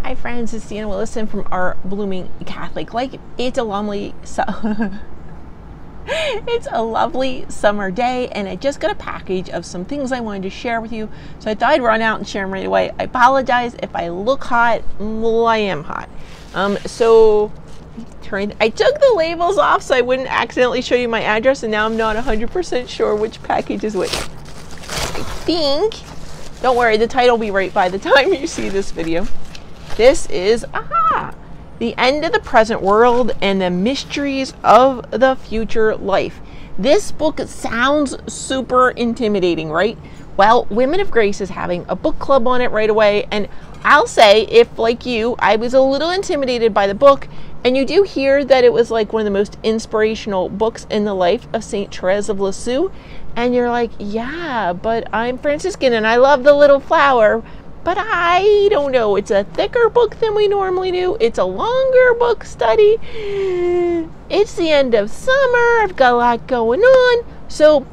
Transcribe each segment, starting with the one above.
Hi friends, it's Deanna Willison from Our Blooming Catholic Life. It's a lovely it's a lovely summer day, and I just got a package of some things I wanted to share with you, so I thought I'd run out and share them right away. I apologize if I look hot. Well, I am hot. I took the labels off so I wouldn't accidentally show you my address, and now I'm not 100% sure which package is which. I think, don't worry, the title will be right by the time you see this video. This is, The End of the Present World and the Mysteries of the Future Life. This book sounds super intimidating, right? Well, Women of Grace is having a book club on it right away, and I'll say, if like you, I was a little intimidated by the book, and you do hear that it was like one of the most inspirational books in the life of Saint Therese of Lisieux, and you're like, yeah, but I'm Franciscan and I love the little flower. But I don't know, it's a thicker book than we normally do. It's a longer book study. It's the end of summer. I've got a lot going on. So,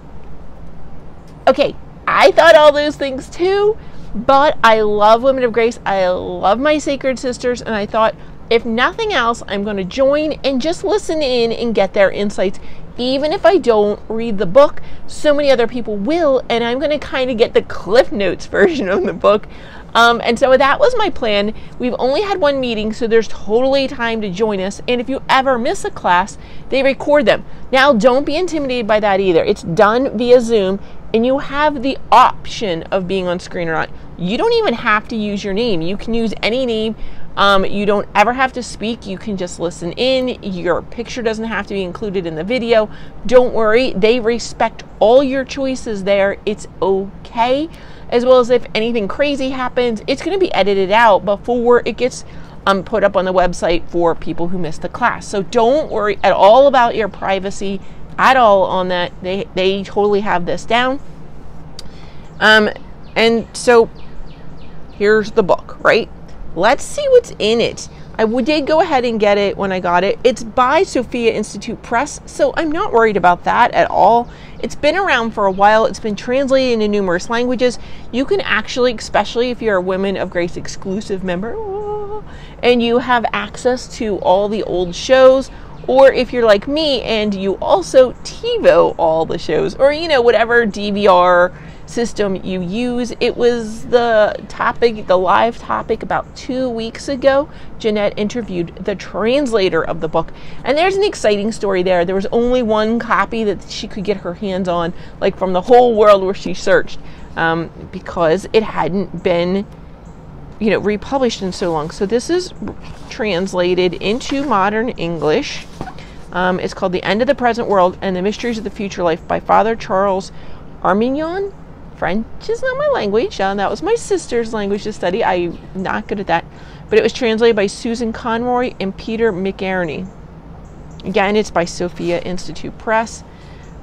okay, I thought all those things too, but I love Women of Grace. I love my Sacred Sisters, and I thought, if nothing else, I'm going to join and just listen in and get their insights. Even if I don't read the book, so many other people will, and I'm going to kind of get the Cliff Notes version of the book. And so that was my plan. We've only had one meeting, so there's totally time to join us. And if you ever miss a class, they record them. Now, don't be intimidated by that either. It's done via Zoom, and you have the option of being on screen or not. You don't even have to use your name. You can use any name. You don't ever have to speak. You can just listen in. Your picture doesn't have to be included in the video. Don't worry. They respect all your choices there. It's okay. As well as if anything crazy happens, it's going to be edited out before it gets put up on the website for people who missed the class. So don't worry at all about your privacy at all on that. They totally have this down. And so here's the book, right? Let's see what's in it. I did go ahead and get it when I got it. It's by Sophia Institute Press, so I'm not worried about that at all. It's been around for a while. It's been translated into numerous languages. You can actually, especially if you're a Women of Grace exclusive member, and you have access to all the old shows, or if you're like me and you also TiVo all the shows, or whatever DVR system you use. It was the live topic about 2 weeks ago. Jeanette interviewed the translator of the book, and there's an exciting story there. There was only one copy that she could get her hands on, like from the whole world where she searched, because it hadn't been republished in so long. So this is translated into modern English. It's called The End of the Present World and the Mysteries of the Future Life by Father Charles Armignon. French is not my language. That was my sister's language to study. I'm not good at that. But it was translated by Susan Conroy and Peter McEarney. Again, it's by Sophia Institute Press.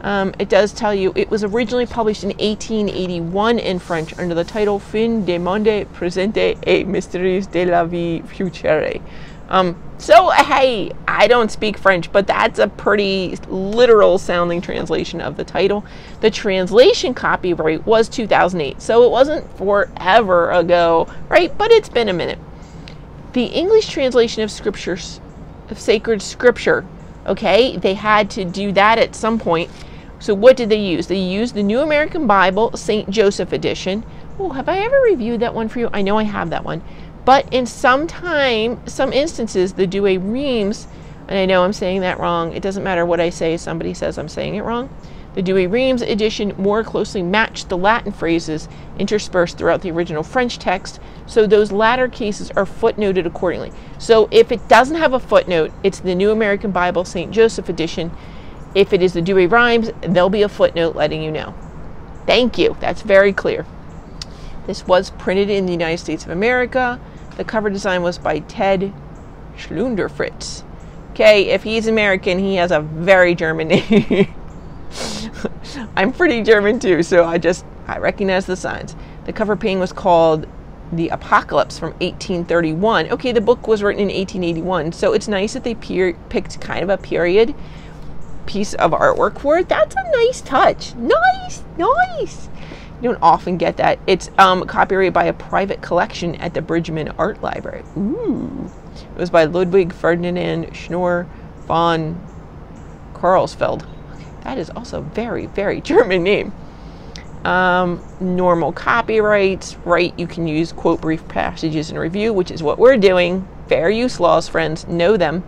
It does tell you it was originally published in 1881 in French under the title Fin de Monde Presente et Mystères de la Vie Future. So, hey, I don't speak French, but that's a pretty literal sounding translation of the title. The translation copyright was 2008, so it wasn't forever ago, right? But it's been a minute. The English translation of sacred scripture, okay, they had to do that at some point. So what did they use? They used the New American Bible, St. Joseph edition. Oh, have I ever reviewed that one for you? I know I have that one. But in some instances, the Douay Rheims, and I know I'm saying that wrong. It doesn't matter what I say. Somebody says I'm saying it wrong. The Douay Rheims edition more closely matched the Latin phrases interspersed throughout the original French text. So those latter cases are footnoted accordingly. So if it doesn't have a footnote, it's the New American Bible, St. Joseph edition. If it is the Douay Rheims, there'll be a footnote letting you know. Thank you. That's very clear. This was printed in the United States of America. The cover design was by Ted Schlunderfritz. Okay, if he's American, he has a very German name. I'm pretty German too, so I recognize the signs. The cover painting was called The Apocalypse from 1831. Okay, the book was written in 1881, so it's nice that they picked kind of a period piece of artwork for it. That's a nice touch. Nice. You don't often get that. It's copyrighted by a private collection at the Bridgman Art Library. Ooh. It was by Ludwig Ferdinand Schnorr von Karlsfeld. That is also a very, very German name. Normal copyrights, right? You can use quote brief passages in review, which is what we're doing. Fair use laws, friends, know them.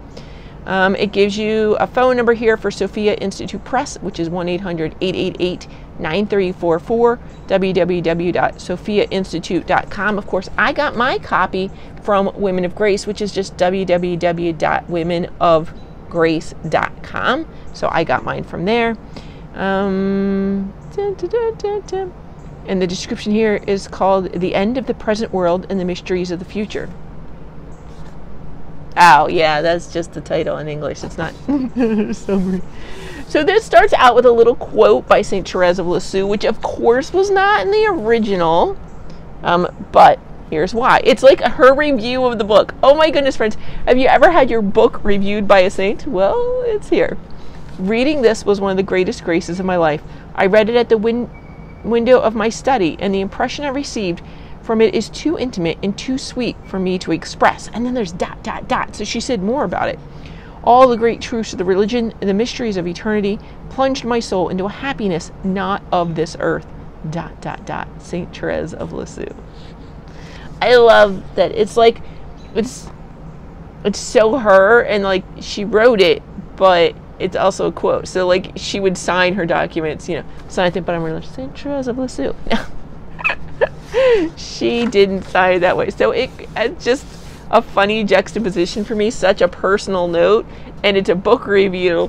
It gives you a phone number here for Sophia Institute Press, which is 1-800-888-9344, www.sophiainstitute.com. Of course, I got my copy from Women of Grace, which is just www.womenofgrace.com. So I got mine from there. And the description here is called The End of the Present World and the Mysteries of the Future. Oh, yeah, that's just the title in English. It's not summary. So this starts out with a little quote by St. Therese of Lisieux, which of course was not in the original, but here's why. It's like her review of the book. Oh my goodness, friends. Have you ever had your book reviewed by a saint? Well, it's here. Reading this was one of the greatest graces of my life. I read it at the window of my study, and the impression I received from it is too intimate and too sweet for me to express. And then there's ... So she said more about it. All the great truths of the religion and the mysteries of eternity plunged my soul into a happiness not of this earth. ... St. Therese of Lisieux. I love that it's like, it's so her, and like she wrote it, but it's also a quote. So like she would sign her documents, you know, sign it, but I'm really St. Therese of Lisieux. She didn't sign it that way. So it's just a funny juxtaposition for me, such a personal note, and it's a book review.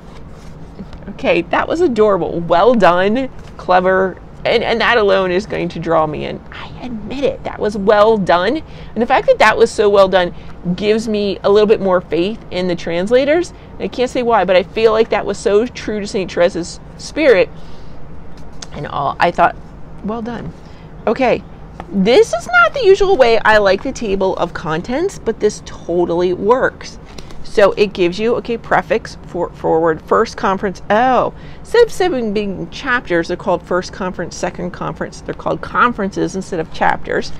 Okay, that was adorable. Well done, clever, and that alone is going to draw me in. I admit it, that was well done. And the fact that that was so well done gives me a little bit more faith in the translators. I can't say why, but I feel like that was so true to St. Therese's spirit and all. I thought, well done. Okay, this is not the usual way I like the table of contents, but this totally works. So it gives you, okay, prefix, forward, first conference. Oh, instead of 7 big chapters, they're called first conference, second conference. They're called conferences instead of chapters.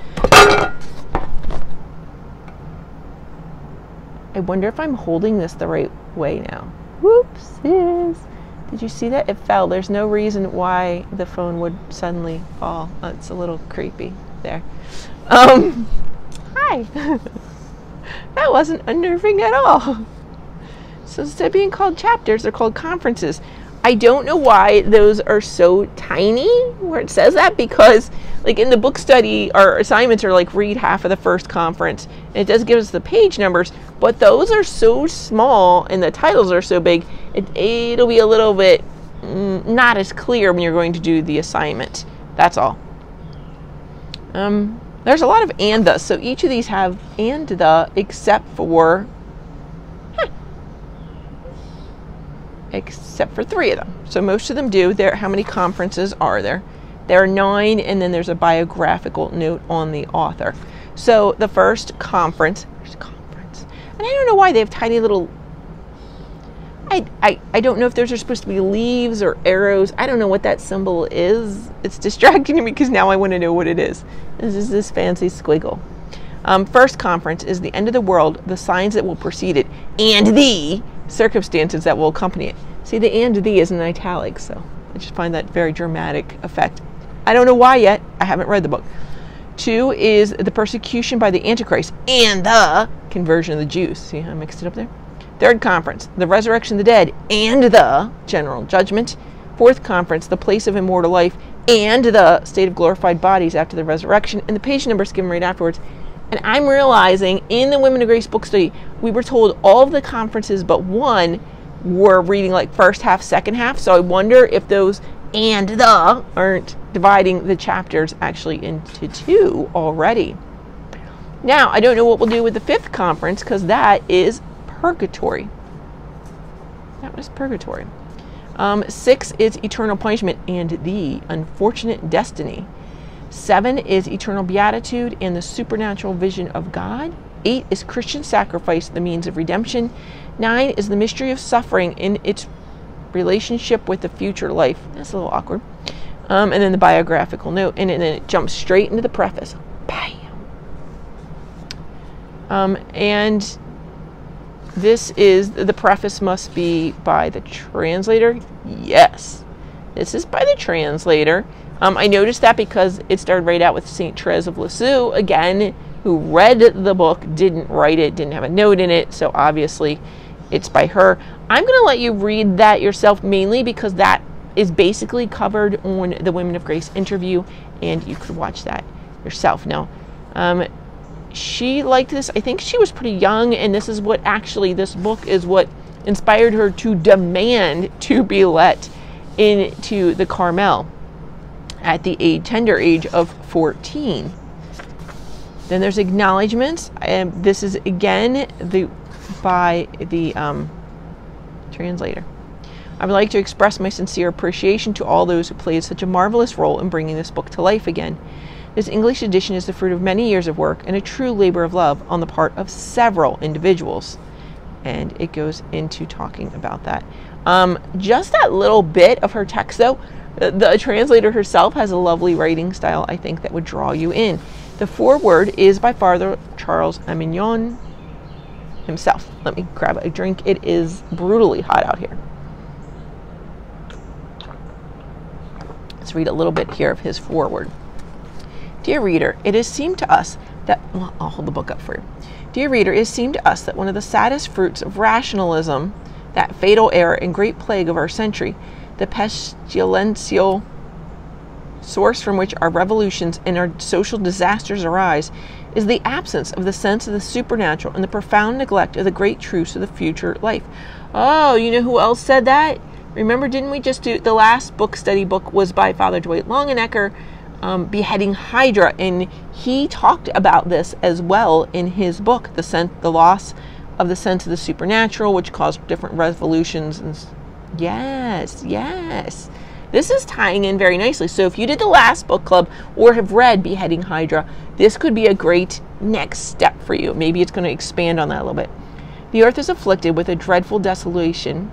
I wonder if I'm holding this the right way now. Whoopsies. Did you see that? It fell. There's no reason why the phone would suddenly fall. It's a little creepy there. Hi. That wasn't unnerving at all. So instead of being called chapters, they're called conferences. I don't know why those are so tiny where it says that, because like in the book study, our assignments are like read half of the first conference, and it does give us the page numbers, but those are so small and the titles are so big, it'll be a little bit not as clear when you're going to do the assignment. That's all. There's a lot of and the, so each of these have and the except for 3 of them. So most of them do. How many conferences are there? There are 9, and then there's a biographical note on the author. So the first conference, and I don't know why they have tiny little, I don't know if those are supposed to be leaves or arrows. I don't know what that symbol is. It's distracting to me because now I want to know what it is. This is this fancy squiggle. First conference is the end of the world, the signs that will precede it, and the circumstances that will accompany it. See, the and the is in italics, so I just find that very dramatic effect. I don't know why yet. I haven't read the book. 2 is the persecution by the Antichrist and the conversion of the Jews. See how I mixed it up there? Third conference, the resurrection of the dead and the general judgment. Fourth conference, the place of immortal life and the state of glorified bodies after the resurrection. And the page number is given right afterwards. And I'm realizing in the Women of Grace book study, we were told all of the conferences but one were reading like first half, second half. So I wonder if those and the aren't dividing the chapters actually into 2 already. Now, I don't know what we'll do with the 5th conference, because that is purgatory. That was purgatory. 6 is eternal punishment and the unfortunate destiny. 7 is eternal beatitude and the supernatural vision of God. 8 is Christian sacrifice, the means of redemption. 9 is the mystery of suffering in its relationship with the future life. That's a little awkward. And then the biographical note, and then it jumps straight into the preface. Bam! And this is, the preface must be by the translator. Yes, this is by the translator. I noticed that because it started right out with St. Therese of Lisieux, again, who read the book, didn't write it, didn't have a note in it, so obviously it's by her. I'm going to let you read that yourself, mainly because that is basically covered on the Women of Grace interview, and you could watch that yourself. Now, she liked this. I think she was pretty young, and this is what actually, this book is what inspired her to demand to be let into the Carmel at the tender age of 14. Then there's Acknowledgments, and this is again by the translator. I would like to express my sincere appreciation to all those who played such a marvelous role in bringing this book to life again. This English edition is the fruit of many years of work and a true labor of love on the part of several individuals. And it goes into talking about that. Just that little bit of her text, though, the translator herself has a lovely writing style, I think, that would draw you in. The foreword is by Father Charles Amignon himself. Let me grab a drink. It is brutally hot out here. Let's read a little bit here of his foreword. Dear reader, it has seemed to us that, well, I'll hold the book up for you. Dear reader, it has seemed to us that one of the saddest fruits of rationalism, that fatal error and great plague of our century, the pestilential source from which our revolutions and our social disasters arise, is the absence of the sense of the supernatural and the profound neglect of the great truths of the future life. Oh, you know who else said that? Remember, didn't we just do, the last book study book was by Father Dwight Longenecker, Beheading Hydra, and he talked about this as well in his book, the loss of the sense of the supernatural, which caused different revolutions. And yes, this is tying in very nicely. So if you did the last book club or have read Beheading Hydra, this could be a great next step for you. Maybe it's going to expand on that a little bit. The earth is afflicted with a dreadful desolation,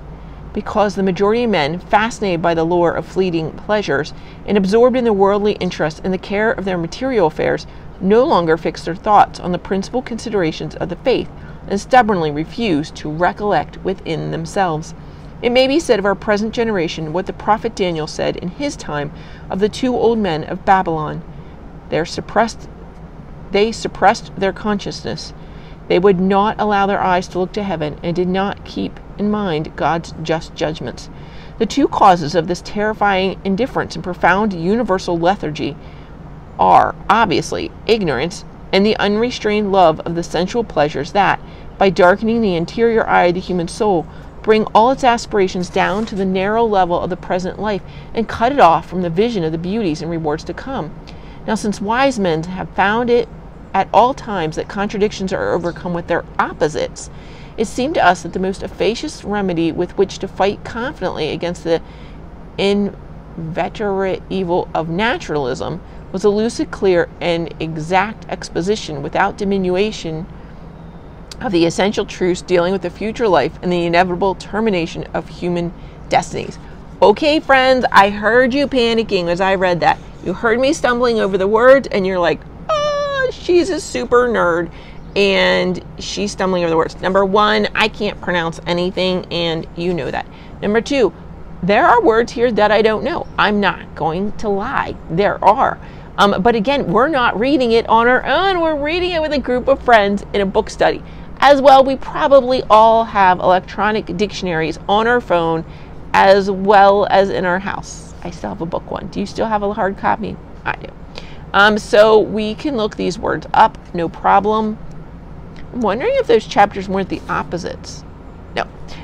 because the majority of men, fascinated by the lure of fleeting pleasures and absorbed in their worldly interests and the care of their material affairs, no longer fix their thoughts on the principal considerations of the faith and stubbornly refuse to recollect within themselves. It may be said of our present generation what the prophet Daniel said in his time of the two old men of Babylon. They suppressed their consciousness. They would not allow their eyes to look to heaven and did not keep in mind God's just judgments. The two causes of this terrifying indifference and profound universal lethargy are, obviously, ignorance and the unrestrained love of the sensual pleasures that, by darkening the interior eye of the human soul, bring all its aspirations down to the narrow level of the present life and cut it off from the vision of the beauties and rewards to come. Now, since wise men have found it at all times that contradictions are overcome with their opposites, it seemed to us that the most efficacious remedy with which to fight confidently against the inveterate evil of naturalism was a lucid, clear, and exact exposition without diminution of the essential truths dealing with the future life and the inevitable termination of human destinies. Okay, friends, I heard you panicking as I read that. You heard me stumbling over the words, and you're like, oh, she's a super nerd, and she's stumbling over the words. Number one, I can't pronounce anything, and you know that. Number two, there are words here that I don't know. I'm not going to lie. There are. But again, we're not reading it on our own. We're reading it with a group of friends in a book study. As well, we probably all have electronic dictionaries on our phone as well as in our house. I still have a book one. Do you still have a hard copy? I do. So we can look these words up, no problem. I'm wondering if those chapters weren't the opposites.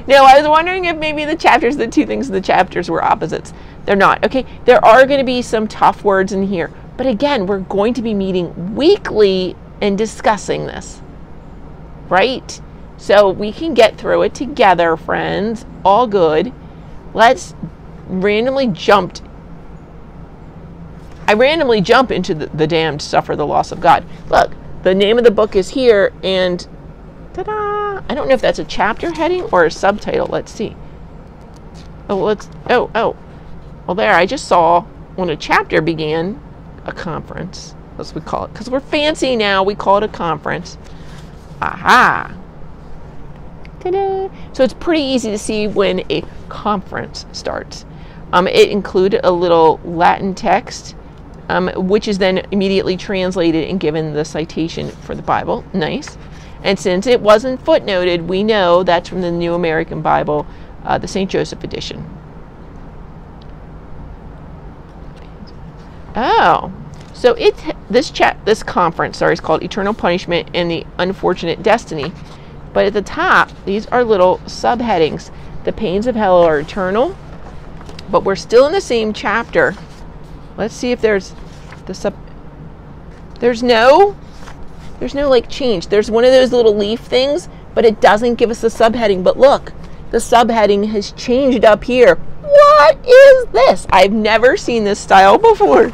No, I was wondering if maybe the two things in the chapters were opposites. They're not. Okay, there are going to be some tough words in here. But again, we're going to be meeting weekly and discussing this. Right? So we can get through it together, friends. All good. Let's randomly jump. I randomly jump into the damned suffer the loss of God. Look, the name of the book is here, and ta-da! I don't know if that's a chapter heading or a subtitle. Let's see. Oh, well, there, I just saw when a chapter began, a conference, as we call it, because we're fancy now, we call it a conference. Aha! Ta-da! So it's pretty easy to see when a conference starts. It included a little Latin text, which is then immediately translated and given the citation for the Bible. Nice. And since it wasn't footnoted, we know that's from the New American Bible, the St. Joseph edition. Oh, so this conference, is called Eternal Punishment and the Unfortunate Destiny. But at the top, these are little subheadings. The pains of hell are eternal, but we're still in the same chapter. Let's see if there's there's no like change. There's one of those little leaf things, but it doesn't give us the subheading. But look, the subheading has changed up here. What is this? I've never seen this style before,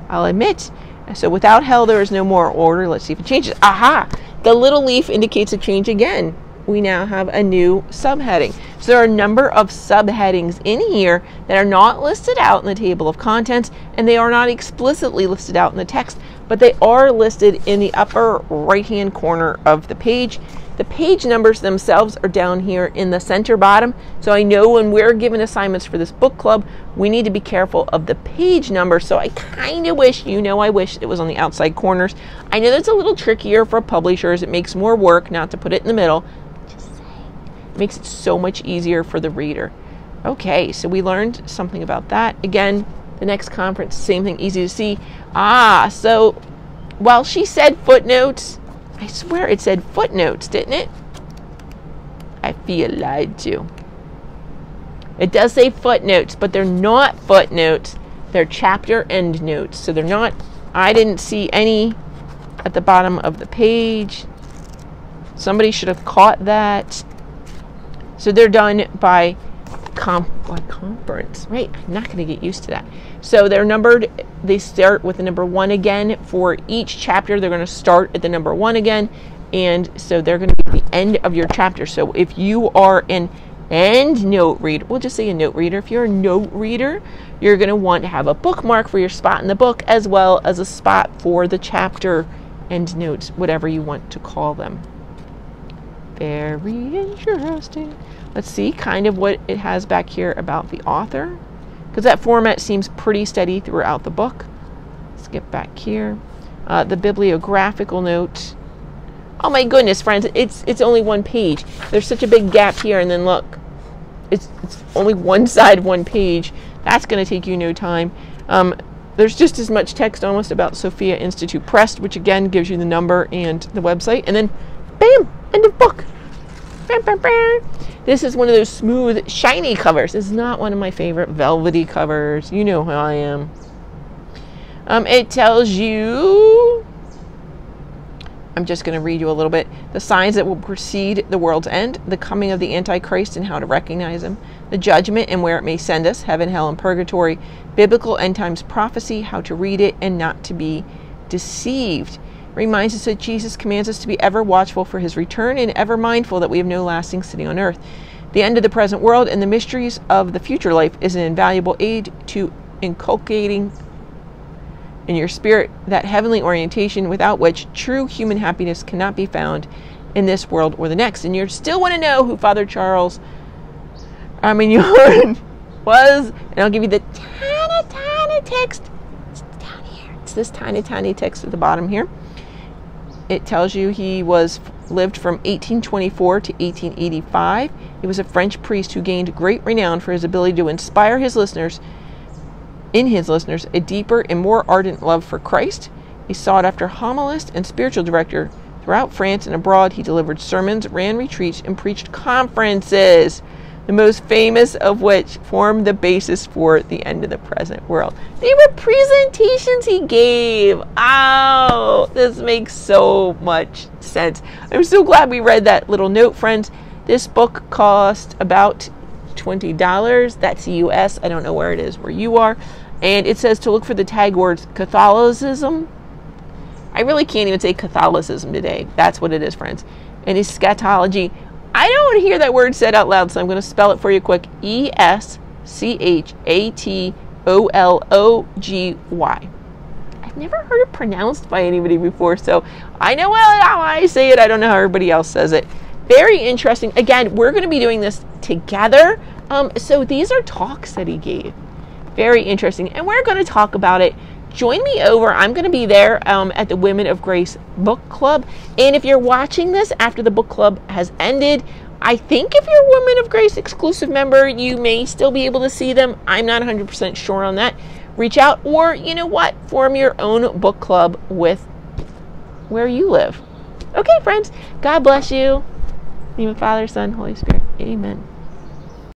I'll admit. So without hell, there is no more order. Let's see if it changes. Aha! The little leaf indicates a change again. We now have a new subheading. So there are a number of subheadings in here that are not listed out in the table of contents, and they are not explicitly listed out in the text, but they are listed in the upper right-hand corner of the page. The page numbers themselves are down here in the center bottom. So I know when we're given assignments for this book club, we need to be careful of the page number. So I kind of wish, I wish it was on the outside corners. I know that's a little trickier for publishers. It makes more work not to put it in the middle. Just saying. It makes it so much easier for the reader. Okay, so we learned something about that. Again, the next conference, same thing, easy to see. So while she said footnotes, I swear it said footnotes, didn't it? I feel lied to. It does say footnotes, but they're not footnotes. They're chapter end notes. So they're not, I didn't see any at the bottom of the page. Somebody should have caught that. So they're done by conference, right? I'm not going to get used to that. So they're numbered. They start with the number 1 again. For each chapter, they're going to start at the number 1 again. And so they're going to be the end of your chapter. So if you are an end note reader, we'll just say a note reader. If you're a note reader, you're going to want to have a bookmark for your spot in the book, as well as a spot for the chapter end notes, whatever you want to call them. Very interesting. Let's see kind of what it has back here about the author, because that format seems pretty steady throughout the book. Let's get back here. The bibliographical note. Oh my goodness, friends, it's only one page. There's such a big gap here, and then look, it's only one side, one page. That's going to take you no time. There's just as much text almost about Sophia Institute Press, which again gives you the number and the website, and then bam, end of book. Bam, bam, bam. This is one of those smooth, shiny covers. This is not one of my favorite velvety covers. You know how I am. It tells you, I'm just going to read you a little bit, the signs that will precede the world's end, the coming of the Antichrist and how to recognize him, the judgment and where it may send us, heaven, hell, and purgatory, biblical end times prophecy, how to read it and not to be deceived. Reminds us that Jesus commands us to be ever watchful for his return and ever mindful that we have no lasting city on earth. The end of the present world and the mysteries of the future life is an invaluable aid to inculcating in your spirit that heavenly orientation without which true human happiness cannot be found in this world or the next. And you still want to know who Father Charles Armignon was, and I'll give you the tiny text. It's down here. It's this tiny text at the bottom here. It tells you he lived from 1824 to 1885. He was a French priest who gained great renown for his ability to inspire his listeners a deeper and more ardent love for Christ. He sought after homilist and spiritual director throughout France and abroad. He delivered sermons, ran retreats, and preached conferences, the most famous of which formed the basis for the end of the present world. They were presentations he gave. Oh, this makes so much sense. I'm so glad we read that little note, friends. This book cost about $20. That's US. I don't know where it is where you are. And it says to look for the tag words Catholicism. I really can't even say Catholicism today. That's what it is, friends. And eschatology. I don't hear that word said out loud, so I'm going to spell it for you quick. ESCHATOLOGY. Ology. I've never heard it pronounced by anybody before, so I know how I say it. I don't know how everybody else says it. Very interesting. Again, we're going to be doing this together. So these are talks that he gave. Very interesting. And we're going to talk about it. Join me over. I'm going to be there at the Women of Grace book club. And if you're watching this after the book club has ended, I think if you're a Women of Grace exclusive member, you may still be able to see them. I'm not 100% sure on that. Reach out, or you know what? Form your own book club with where you live. Okay, friends. God bless you. In the name of Father, Son, Holy Spirit. Amen.